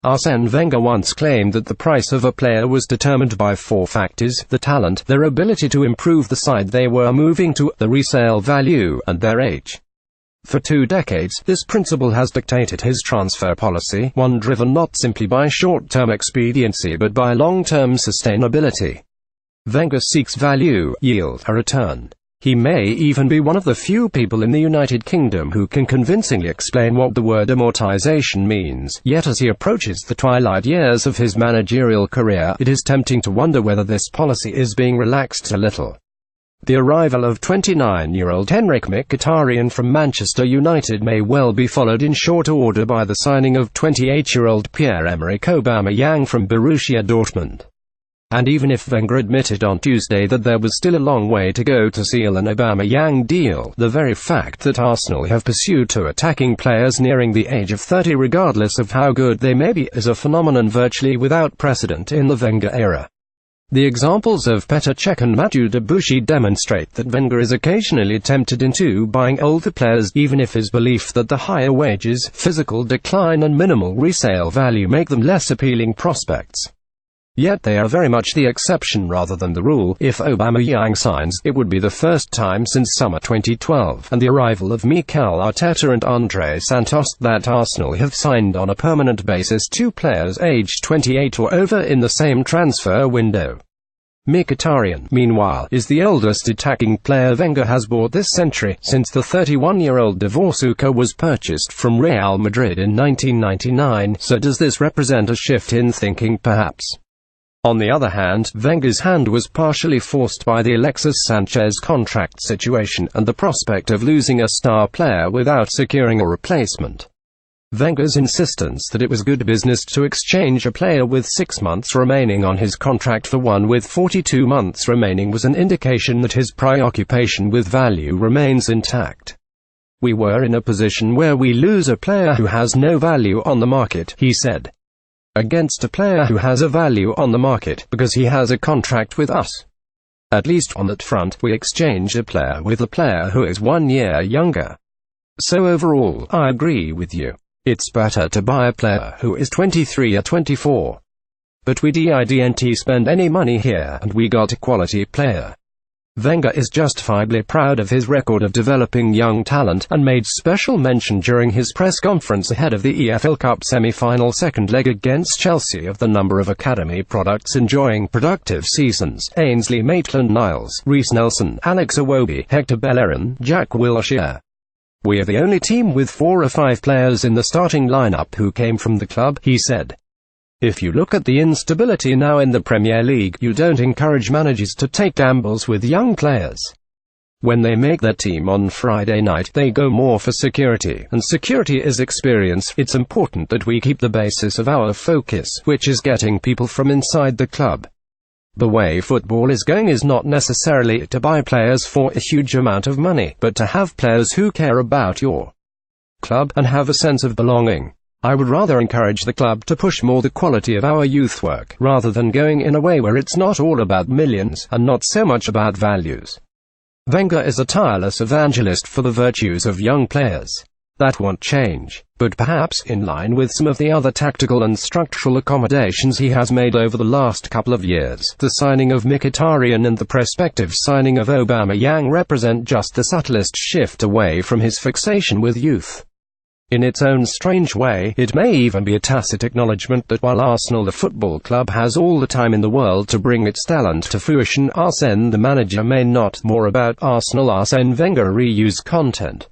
Arsene Wenger once claimed that the price of a player was determined by 4 factors: the talent, their ability to improve the side they were moving to, the resale value, and their age. For 2 decades, this principle has dictated his transfer policy, one driven not simply by short-term expediency but by long-term sustainability. Wenger seeks value, yield, a return. He may even be one of the few people in the United Kingdom who can convincingly explain what the word amortization means, yet as he approaches the twilight years of his managerial career, it is tempting to wonder whether this policy is being relaxed a little. The arrival of 29-year-old Henrikh Mkhitaryan from Manchester United may well be followed in short order by the signing of 28-year-old Pierre-Emerick Aubameyang from Borussia Dortmund. And even if Wenger admitted on Tuesday that there was still a long way to go to seal an Aubameyang deal, the very fact that Arsenal have pursued 2 attacking players nearing the age of 30 regardless of how good they may be is a phenomenon virtually without precedent in the Wenger era. The examples of Petr Cech and Mathieu Debuchy demonstrate that Wenger is occasionally tempted into buying older players, even if his belief that the higher wages, physical decline and minimal resale value make them less appealing prospects. Yet they are very much the exception rather than the rule. If Aubameyang signs, it would be the first time since summer 2012, and the arrival of Mikel Arteta and Andre Santos, that Arsenal have signed on a permanent basis 2 players aged 28 or over in the same transfer window. Mkhitaryan, meanwhile, is the oldest attacking player Wenger has bought this century, since the 31-year-old Dvorsuka was purchased from Real Madrid in 1999, so does this represent a shift in thinking perhaps? On the other hand, Wenger's hand was partially forced by the Alexis Sanchez contract situation, and the prospect of losing a star player without securing a replacement. Wenger's insistence that it was good business to exchange a player with 6 months remaining on his contract for one with 42 months remaining was an indication that his preoccupation with value remains intact. "We were in a position where we lose a player who has no value on the market," he said, "against a player who has a value on the market, because he has a contract with us. At least on that front, we exchange a player with a player who is 1 year younger. So overall, I agree with you. It's better to buy a player who is 23 or 24. But we didn't spend any money here, and we got a quality player." Wenger is justifiably proud of his record of developing young talent, and made special mention during his press conference ahead of the EFL Cup semi-final second leg against Chelsea of the number of academy products enjoying productive seasons: Ainsley Maitland-Niles, Reece Nelson, Alex Iwobi, Hector Bellerin, Jack Wilshere. "We are the only team with 4 or 5 players in the starting lineup who came from the club," he said. "If you look at the instability now in the Premier League, you don't encourage managers to take gambles with young players. When they make their team on Friday night, they go more for security, and security is experience. It's important that we keep the basis of our focus, which is getting people from inside the club. The way football is going is not necessarily to buy players for a huge amount of money, but to have players who care about your club, and have a sense of belonging. I would rather encourage the club to push more the quality of our youth work, rather than going in a way where it's not all about millions, and not so much about values." Wenger is a tireless evangelist for the virtues of young players. That won't change. But perhaps, in line with some of the other tactical and structural accommodations he has made over the last couple of years, the signing of Mkhitaryan and the prospective signing of Aubameyang represent just the subtlest shift away from his fixation with youth. In its own strange way, it may even be a tacit acknowledgement that while Arsenal the football club has all the time in the world to bring its talent to fruition, Arsene the manager may not. More about Arsenal. Arsene Wenger reused content.